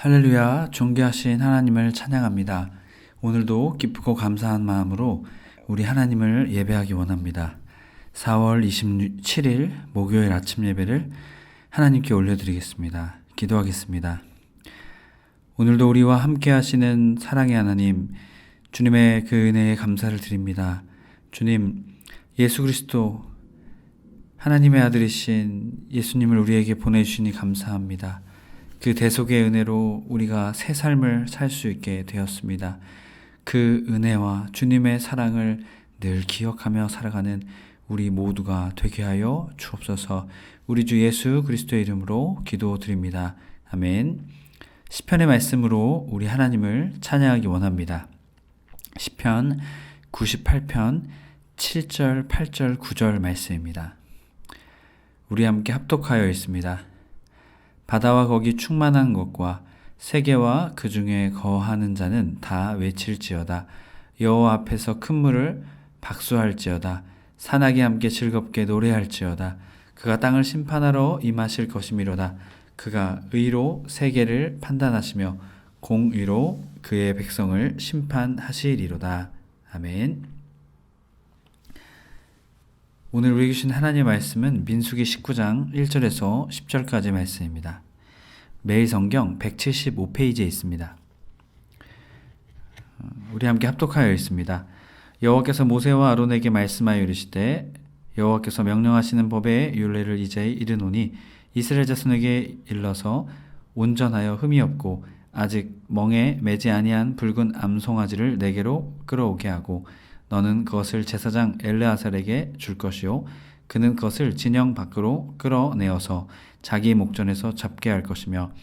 할렐루야, 존귀하신 하나님을 찬양합니다. 오늘도 기쁘고 감사한 마음으로 우리 하나님을 예배하기 원합니다. 4월 27일 목요일 아침 예배를 하나님께 올려드리겠습니다. 기도하겠습니다. 오늘도 우리와 함께 하시는 사랑의 하나님, 주님의 그 은혜에 감사를 드립니다. 주님, 예수 그리스도 하나님의 아들이신 예수님을 우리에게 보내주시니 감사합니다. 그 대속의 은혜로 우리가 새 삶을 살 수 있게 되었습니다. 그 은혜와 주님의 사랑을 늘 기억하며 살아가는 우리 모두가 되게 하여 주옵소서. 우리 주 예수 그리스도의 이름으로 기도드립니다. 아멘. 시편의 말씀으로 우리 하나님을 찬양하기 원합니다. 시편 98편 7절, 8절, 9절 말씀입니다. 우리 함께 합독하여 있습니다. 바다와 거기 충만한 것과 세계와 그 중에 거하는 자는 다 외칠지어다. 여호와 앞에서 큰 물을 박수할지어다. 산악이 함께 즐겁게 노래할지어다. 그가 땅을 심판하러 임하실 것이미로다. 그가 의로 세계를 판단하시며 공의로 그의 백성을 심판하시리로다. 아멘. 오늘 우리에게 주신 하나님의 말씀은 민수기 19장 1절에서 10절까지 말씀입니다. 매일 성경 175페이지에 있습니다. 우리 함께 합독하여 있습니다. 여호와께서 모세와 아론에게 말씀하여 이르시되 여호와께서 명령하시는 법의 율례를 이제 이르노니 이스라엘 자손에게 일러서 온전하여 흠이 없고 아직 멍에 매지 아니한 붉은 암송아지를 내게로 끌어오게 하고 너는 그것을 제사장 엘르아살에게 줄 것이요 그는 그것을 진영 밖으로 끌어내어서 자기 목전에서 잡게 할 것이며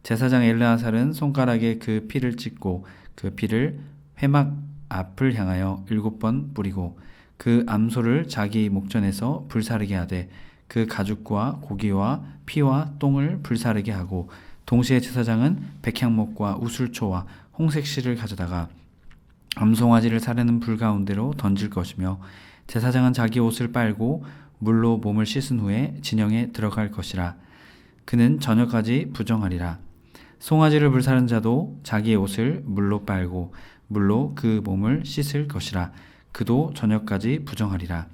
제사장 엘르아살은 손가락에 그 피를 찍고 그 피를 회막 앞을 향하여 7번 뿌리고 그 암소를 자기 목전에서 불사르게 하되 그 가죽과 고기와 피와 똥을 불사르게 하고 동시에 제사장은 백향목과 우슬초와 홍색실을 가져다가 암송아지를 사르는 불 가운데로 던질 것이며 제사장은 자기 옷을 빨고 물로 몸을 씻은 후에 진영에 들어갈 것이라. 그는 저녁까지 부정하리라. 송아지를 불사른 자도 자기의 옷을 물로 빨고 물로 그 몸을 씻을 것이라. 그도 저녁까지 부정하리라.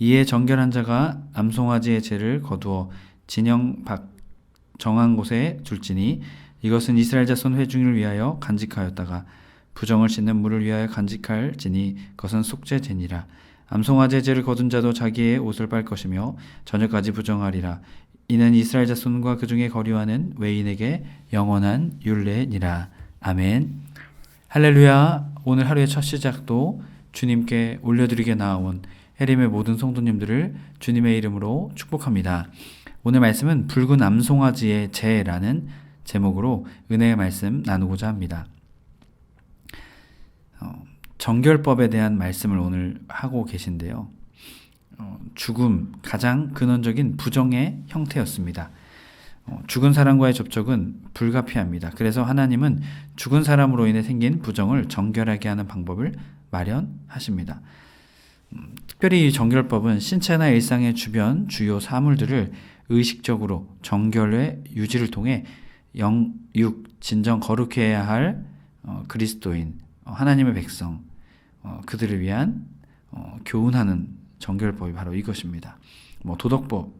이에 정결한 자가 암송아지의 죄를 거두어 진영 밖 정한 곳에 둘지니 이것은 이스라엘 자손 회중을 위하여 간직하였다가 부정을 씻는 물을 위하여 간직할지니 그것은 속죄제니라. 암송아지의 죄를 거둔 자도 자기의 옷을 빨 것이며 저녁까지 부정하리라. 이는 이스라엘 자손과 그 중에 거류하는 외인에게 영원한 율례니라. 아멘. 할렐루야. 오늘 하루의 첫 시작도 주님께 올려드리게 나온 해림의 모든 성도님들을 주님의 이름으로 축복합니다. 오늘 말씀은 붉은 암송아지의 죄라는 제목으로 은혜의 말씀 나누고자 합니다. 정결법에 대한 말씀을 오늘 하고 계신데요. 죽음, 가장 근원적인 부정의 형태였습니다. 죽은 사람과의 접촉은 불가피합니다. 그래서 하나님은 죽은 사람으로 인해 생긴 부정을 정결하게 하는 방법을 마련하십니다. 특별히 이 정결법은 신체나 일상의 주변 주요 사물들을 의식적으로 정결의 유지를 통해 진정 거룩해야 할 그리스도인, 하나님의 백성, 그들을 위한 교훈하는 정결법이 바로 이것입니다. 도덕법,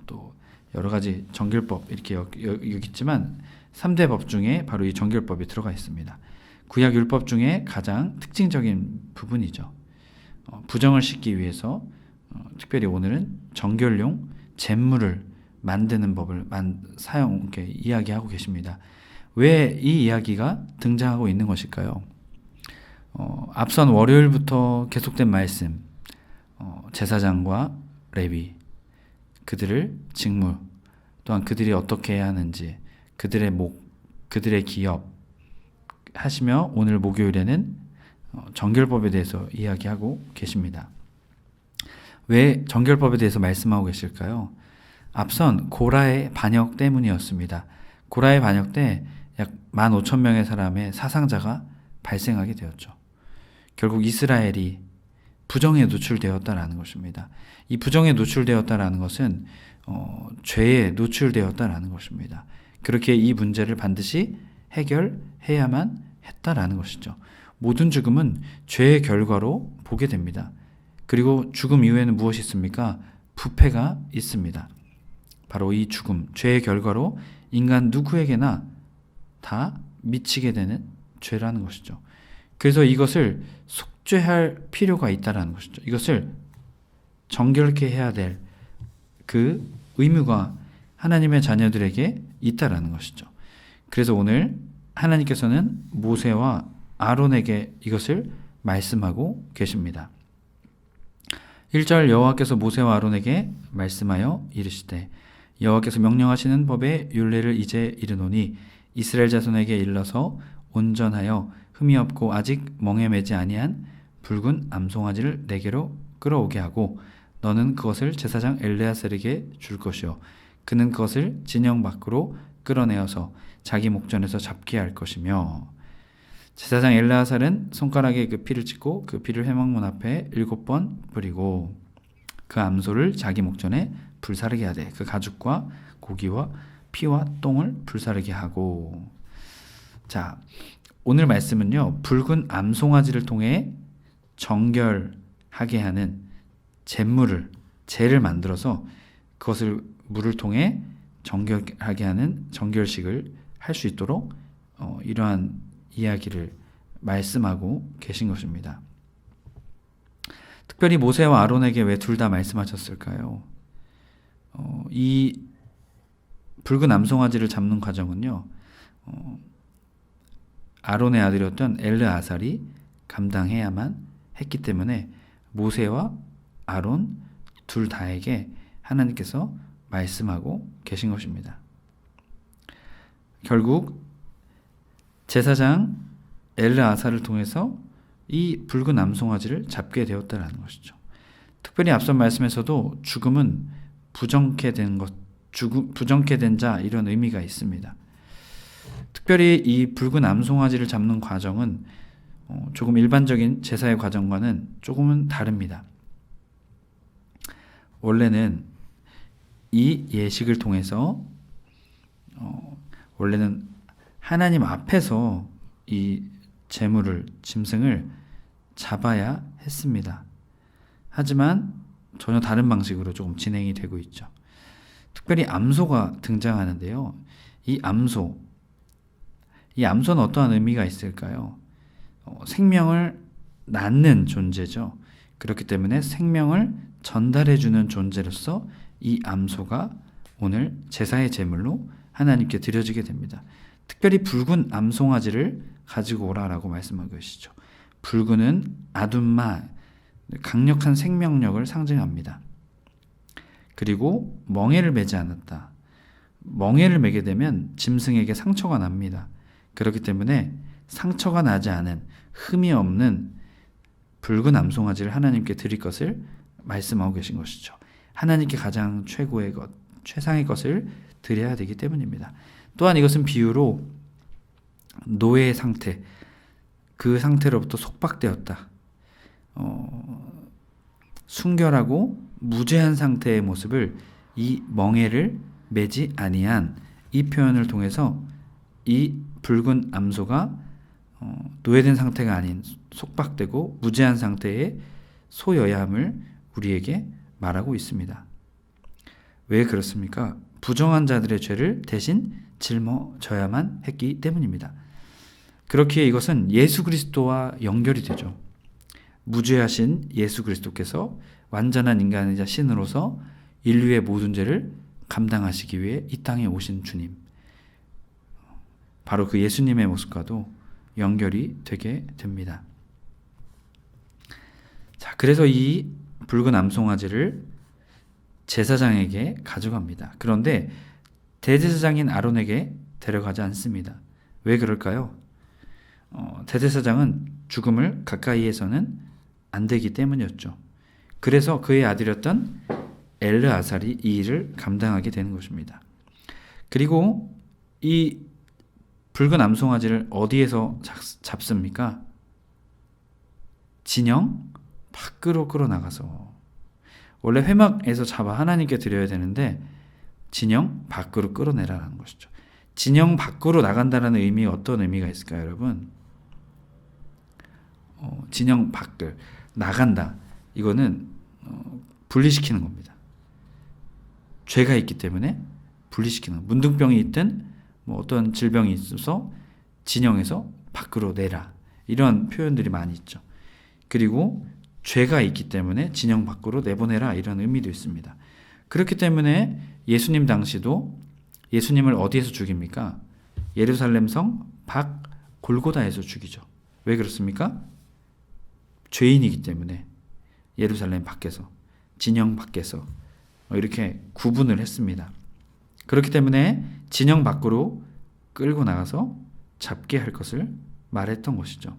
또 여러 가지 정결법 이렇게 여기지만 3대 법 중에 바로 이 정결법이 들어가 있습니다. 구약 율법 중에 가장 특징적인 부분이죠. 부정을 씻기 위해서 특별히 오늘은 정결용 잿물을 만드는 법을 이렇게 이야기하고 계십니다. 왜 이 이야기가 등장하고 있는 것일까요? 앞선 월요일부터 계속된 말씀, 제사장과 레위, 그들을 직무, 또한 그들이 어떻게 해야 하는지, 그들의 그들의 기업 하시며 오늘 목요일에는 정결법에 대해서 이야기하고 계십니다. 왜 정결법에 대해서 말씀하고 계실까요? 앞선 고라의 반역 때문이었습니다. 고라의 반역 때 약 15,000명의 사람의 사상자가 발생하게 되었죠. 결국 이스라엘이 부정에 노출되었다라는 것입니다. 이 부정에 노출되었다라는 것은 죄에 노출되었다라는 것입니다. 그렇게 이 문제를 반드시 해결해야만 했다라는 것이죠. 모든 죽음은 죄의 결과로 보게 됩니다. 그리고 죽음 이후에는 무엇이 있습니까? 부패가 있습니다. 바로 이 죽음, 죄의 결과로 인간 누구에게나 다 미치게 되는 죄라는 것이죠. 그래서 이것을 속죄할 필요가 있다는 것이죠. 이것을 정결케 해야 될 그 의무가 하나님의 자녀들에게 있다라는 것이죠. 그래서 오늘 하나님께서는 모세와 아론에게 이것을 말씀하고 계십니다. 1절 여호와께서 모세와 아론에게 말씀하여 이르시되 여호와께서 명령하시는 법의 율례를 이제 이르노니 이스라엘 자손에게 일러서 온전하여 흠이 없고 아직 멍에 매지 아니한 붉은 암송아지를 내게로 끌어오게 하고 너는 그것을 제사장 엘레아살에게 줄 것이요 그는 그것을 진영 밖으로 끌어내어서 자기 목전에서 잡게 할 것이며 제사장 엘레아살은 손가락에 그 피를 찍고 그 피를 회막문 앞에 7번 뿌리고 그 암소를 자기 목전에 불사르게 하되 그 가죽과 고기와 피와 똥을 불사르게 하고. 자, 오늘 말씀은요, 붉은 암송아지를 통해 정결하게 하는 제를 만들어서 그것을 물을 통해 정결하게 하는 정결식을 할 수 있도록 이러한 이야기를 말씀하고 계신 것입니다. 특별히 모세와 아론에게 왜 둘 다 말씀하셨을까요? 이 붉은 암송아지를 잡는 과정은요, 아론의 아들이었던 엘르아살이 감당해야만 했기 때문에 모세와 아론 둘 다에게 하나님께서 말씀하고 계신 것입니다. 결국 제사장 엘르아살을 통해서 이 붉은 암송아지를 잡게 되었다는 것이죠. 특별히 앞선 말씀에서도 죽음은 부정케 된 자 이런 의미가 있습니다. 특별히 이 붉은 암송아지를 잡는 과정은 조금 일반적인 제사의 과정과는 조금은 다릅니다. 원래는 이 예식을 통해서 원래는 하나님 앞에서 이 짐승을 잡아야 했습니다. 하지만 전혀 다른 방식으로 조금 진행이 되고 있죠. 특별히 암소가 등장하는데요. 이 암소는 어떠한 의미가 있을까요? 생명을 낳는 존재죠. 그렇기 때문에 생명을 전달해주는 존재로서 이 암소가 오늘 제사의 제물로 하나님께 드려지게 됩니다. 특별히 붉은 암송아지를 가지고 오라라고 말씀하고 계시죠. 붉은은 아둠마, 강력한 생명력을 상징합니다. 그리고 멍에를 매지 않았다. 멍에를 매게 되면 짐승에게 상처가 납니다. 그렇기 때문에 상처가 나지 않은 흠이 없는 붉은 암송아지를 하나님께 드릴 것을 말씀하고 계신 것이죠. 하나님께 가장 최고의 것, 최상의 것을 드려야 되기 때문입니다. 또한 이것은 비유로 노예의 상태, 그 상태로부터 속박되었다. 순결하고 무죄한 상태의 모습을 이 멍에를 매지 아니한 이 표현을 통해서 이 붉은 암소가 노예된 상태가 아닌 속박되고 무죄한 상태의 소여야함을 우리에게 말하고 있습니다. 왜 그렇습니까? 부정한 자들의 죄를 대신 짊어져야만 했기 때문입니다. 그렇기에 이것은 예수 그리스도와 연결이 되죠. 무죄하신 예수 그리스도께서 완전한 인간이자 신으로서 인류의 모든 죄를 감당하시기 위해 이 땅에 오신 주님, 바로 그 예수님의 모습과도 연결이 되게 됩니다. 자, 그래서 이 붉은 암송아지를 제사장에게 가져갑니다. 그런데 대제사장인 아론에게 데려가지 않습니다. 왜 그럴까요? 대제사장은 죽음을 가까이에서는 안 되기 때문이었죠. 그래서 그의 아들이었던 엘르아살이 이 일을 감당하게 되는 것입니다. 그리고 이 붉은 암송아지를 어디에서 잡습니까? 진영 밖으로 끌어나가서. 원래 회막에서 잡아 하나님께 드려야 되는데 진영 밖으로 끌어내라는 것이죠. 진영 밖으로 나간다라는 의미 어떤 의미가 있을까요, 여러분? 진영 밖을 나간다. 이거는 분리시키는 겁니다. 죄가 있기 때문에 분리시키는, 문둥병이 있든 뭐 어떤 질병이 있어서 진영에서 밖으로 내라, 이런 표현들이 많이 있죠. 그리고 죄가 있기 때문에 진영 밖으로 내보내라, 이런 의미도 있습니다. 그렇기 때문에 예수님 당시도 예수님을 어디에서 죽입니까? 예루살렘 성 밖 골고다에서 죽이죠. 왜 그렇습니까? 죄인이기 때문에 예루살렘 밖에서, 진영 밖에서 이렇게 구분을 했습니다. 그렇기 때문에 진영 밖으로 끌고 나가서 잡게 할 것을 말했던 것이죠.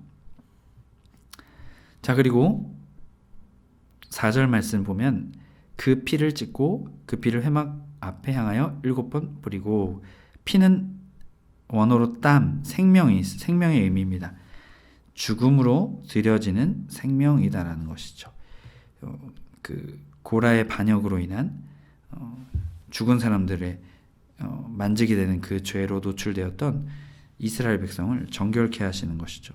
자, 그리고 4절 말씀 보면 그 피를 찍고 그 피를 회막 앞에 향하여 7번 뿌리고, 피는 원어로 땀, 생명의 의미입니다. 죽음으로 들여지는 생명이다라는 것이죠. 그 고라의 반역으로 인한 죽은 사람들의 만지게 되는 그 죄로 노출되었던 이스라엘 백성을 정결케 하시는 것이죠.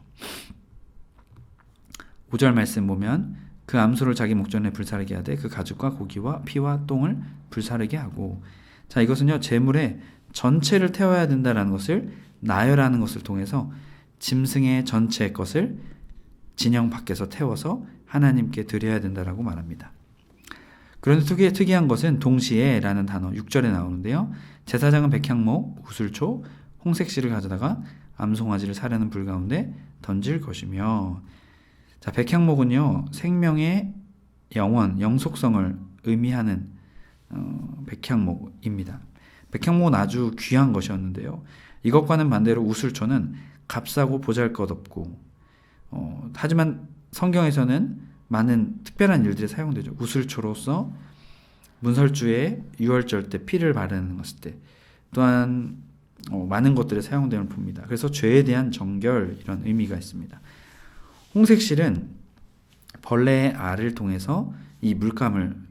5절 말씀 보면 그 암소를 자기 목전에 불사르게 하되 그 가죽과 고기와 피와 똥을 불사르게 하고, 자, 이것은요, 제물의 전체를 태워야 된다는 것을 나열하는 것을 통해서 짐승의 전체 것을 진영 밖에서 태워서 하나님께 드려야 된다라고 말합니다. 그런데 특이한 것은 동시에 라는 단어 6절에 나오는데요, 제사장은 백향목, 우슬초, 홍색실을 가져다가 암송아지를 사려는 불 가운데 던질 것이며, 자, 백향목은요, 생명의 영원, 영속성을 의미하는 백향목입니다. 백향목은 아주 귀한 것이었는데요, 이것과는 반대로 우슬초는 값싸고 보잘것없고, 하지만 성경에서는 많은 특별한 일들에 사용되죠. 우슬초로서 문설주에 유월절 때 피를 바르는 것일 때, 또한 많은 것들에 사용되는 봅니다. 그래서 죄에 대한 정결, 이런 의미가 있습니다. 홍색실은 벌레의 알을 통해서 이 물감을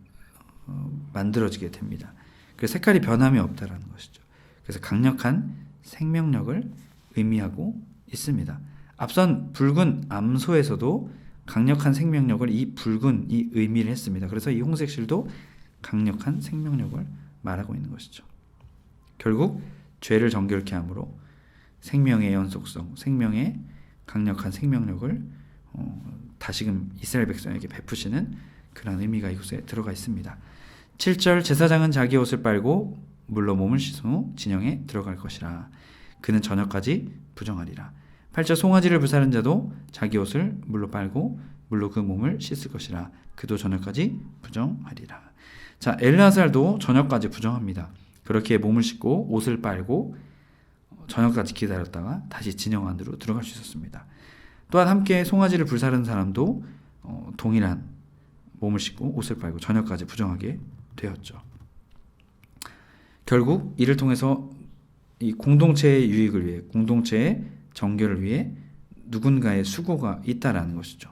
만들어지게 됩니다. 그래서 색깔이 변함이 없다라는 것이죠. 그래서 강력한 생명력을 의미하고 있습니다. 앞선 붉은 암소에서도 강력한 생명력을, 이 붉은 이 의미를 했습니다. 그래서 이 홍색실도 강력한 생명력을 말하고 있는 것이죠. 결국 죄를 정결케 함으로 생명의 연속성, 생명의 강력한 생명력을 다시금 이스라엘 백성에게 베푸시는 그런 의미가 이곳에 들어가 있습니다. 7절, 제사장은 자기 옷을 빨고 물로 몸을 씻은 후 진영에 들어갈 것이라. 그는 저녁까지 부정하리라. 8절, 송아지를 불사른 자도 자기 옷을 물로 빨고 물로 그 몸을 씻을 것이라. 그도 저녁까지 부정하리라. 자, 엘르아살도 저녁까지 부정합니다. 그렇게 몸을 씻고 옷을 빨고 저녁까지 기다렸다가 다시 진영 안으로 들어갈 수 있었습니다. 또한 함께 송아지를 불사른 사람도 동일한 몸을 씻고 옷을 빨고 저녁까지 부정하게 되었죠. 결국 이를 통해서 이 공동체의 유익을 위해, 공동체의 정결을 위해 누군가의 수고가 있다라는 것이죠.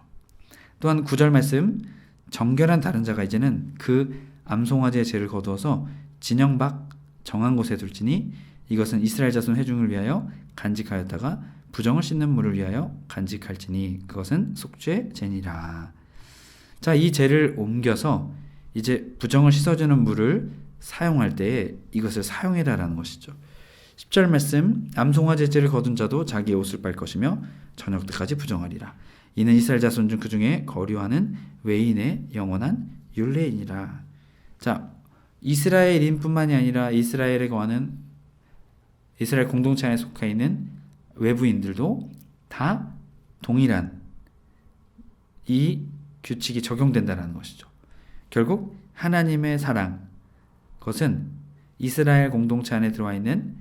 또한 9절 말씀, 정결한 다른 자가 이제는 그 암송아지의 죄를 거두어서 진영 밖 정한 곳에 둘지니 이것은 이스라엘 자손 회중을 위하여 간직하였다가 부정을 씻는 물을 위하여 간직할지니 그것은 속죄 제니라. 자, 이 죄를 옮겨서 이제 부정을 씻어주는 물을 사용할 때에 이것을 사용해라라는 것이죠. 10절 말씀, 암송아지 죄를 거둔 자도 자기의 옷을 빨 것이며 저녁 때까지 부정하리라. 이는 이스라엘 자손 중 그 중에 거류하는 외인의 영원한 율례이니라. 자, 이스라엘인뿐만이 아니라 이스라엘에 거하는 이스라엘 공동체 안에 속해 있는 외부인들도 다 동일한 이 규칙이 적용된다는 것이죠. 결국 하나님의 사랑, 그것은 이스라엘 공동체 안에 들어와 있는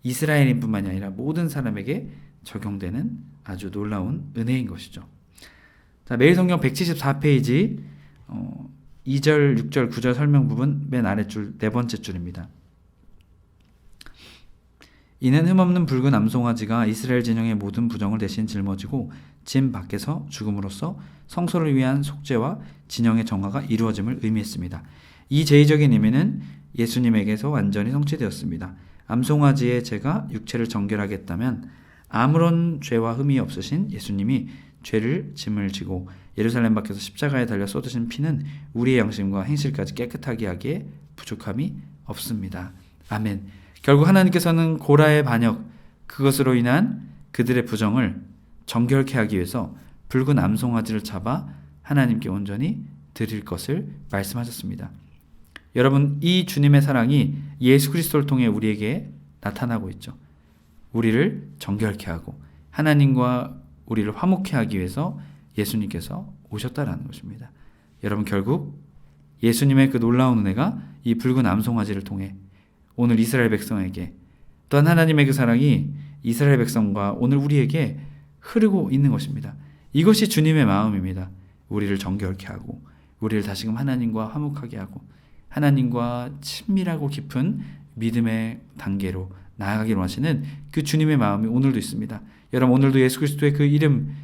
이스라엘인뿐만이 아니라 모든 사람에게 적용되는 아주 놀라운 은혜인 것이죠. 자, 매일 성경 174페이지 2절, 6절, 9절 설명 부분 맨 아랫줄 네 번째 줄입니다. 이는 흠없는 붉은 암송아지가 이스라엘 진영의 모든 부정을 대신 짊어지고 진 밖에서 죽음으로써 성소를 위한 속죄와 진영의 정화가 이루어짐을 의미했습니다. 이 제의적인 의미는 예수님에게서 완전히 성취되었습니다. 암송아지의 제가 육체를 정결하게 했다면 아무런 죄와 흠이 없으신 예수님이 죄를 짐을 지고 예루살렘 밖에서 십자가에 달려 쏟으신 피는 우리의 양심과 행실까지 깨끗하게 하기에 부족함이 없습니다. 아멘. 결국 하나님께서는 고라의 반역, 그것으로 인한 그들의 부정을 정결케 하기 위해서 붉은 암송아지를 잡아 하나님께 온전히 드릴 것을 말씀하셨습니다. 여러분, 이 주님의 사랑이 예수 그리스도를 통해 우리에게 나타나고 있죠. 우리를 정결케 하고 하나님과 우리를 화목케 하기 위해서 예수님께서 오셨다라는 것입니다. 여러분, 결국 예수님의 그 놀라운 은혜가 이 붉은 암송아지를 통해 오늘 이스라엘 백성에게, 또한 하나님의 그 사랑이 이스라엘 백성과 오늘 우리에게 흐르고 있는 것입니다. 이것이 주님의 마음입니다. 우리를 정결케 하고 우리를 다시금 하나님과 화목하게 하고 하나님과 친밀하고 깊은 믿음의 단계로 나아가기로 하시는 그 주님의 마음이 오늘도 있습니다. 여러분, 오늘도 예수 그리스도의 그 이름,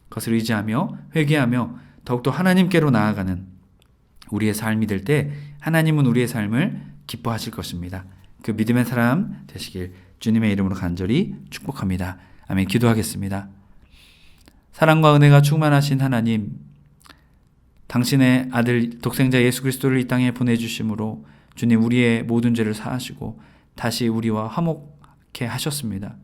그것을 의지하며 회개하며 더욱더 하나님께로 나아가는 우리의 삶이 될 때 하나님은 우리의 삶을 기뻐하실 것입니다. 그 믿음의 사람 되시길 주님의 이름으로 간절히 축복합니다. 아멘. 기도하겠습니다. 사랑과 은혜가 충만하신 하나님, 당신의 아들 독생자 예수 그리스도를 이 땅에 보내주심으로 주님, 우리의 모든 죄를 사하시고 다시 우리와 화목케 하셨습니다.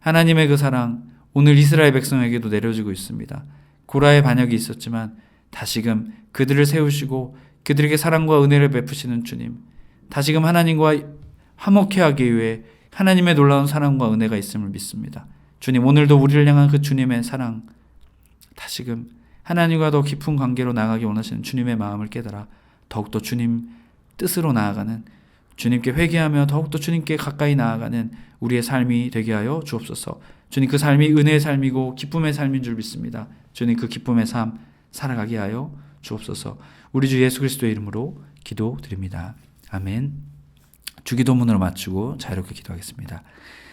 하나님의 그 사랑 오늘 이스라엘 백성에게도 내려지고 있습니다. 고라의 반역이 있었지만 다시금 그들을 세우시고 그들에게 사랑과 은혜를 베푸시는 주님, 다시금 하나님과 화목케 하기 위해 하나님의 놀라운 사랑과 은혜가 있음을 믿습니다. 주님, 오늘도 우리를 향한 그 주님의 사랑, 다시금 하나님과 더 깊은 관계로 나아가기 원하시는 주님의 마음을 깨달아 더욱더 주님 뜻으로 나아가는, 주님께 회개하며 더욱더 주님께 가까이 나아가는 우리의 삶이 되게 하여 주옵소서. 주님, 그 삶이 은혜의 삶이고 기쁨의 삶인 줄 믿습니다. 주님, 그 기쁨의 삶 살아가게 하여 주옵소서. 우리 주 예수 그리스도의 이름으로 기도드립니다. 아멘. 주기도문으로 마치고 자유롭게 기도하겠습니다.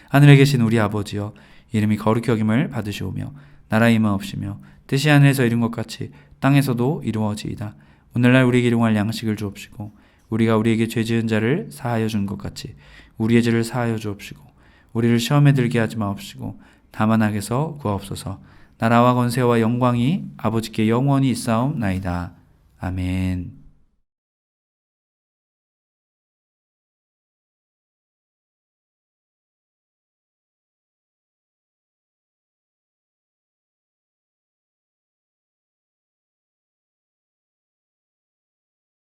하늘에 계신 우리 아버지여, 이름이 거룩히 여김을 받으시오며 나라의 임하옵시며 뜻이 하늘에서 이룬 것 같이 땅에서도 이루어지이다. 오늘날 우리에게 일용할 양식을 주옵시고 우리가 우리에게 죄 지은 자를 사하여 준 것 같이 우리의 죄를 사하여 주옵시고 우리를 시험에 들게 하지 마옵시고 다만 악에서 구하옵소서. 나라와 권세와 영광이 아버지께 영원히 있사옵나이다. 아멘.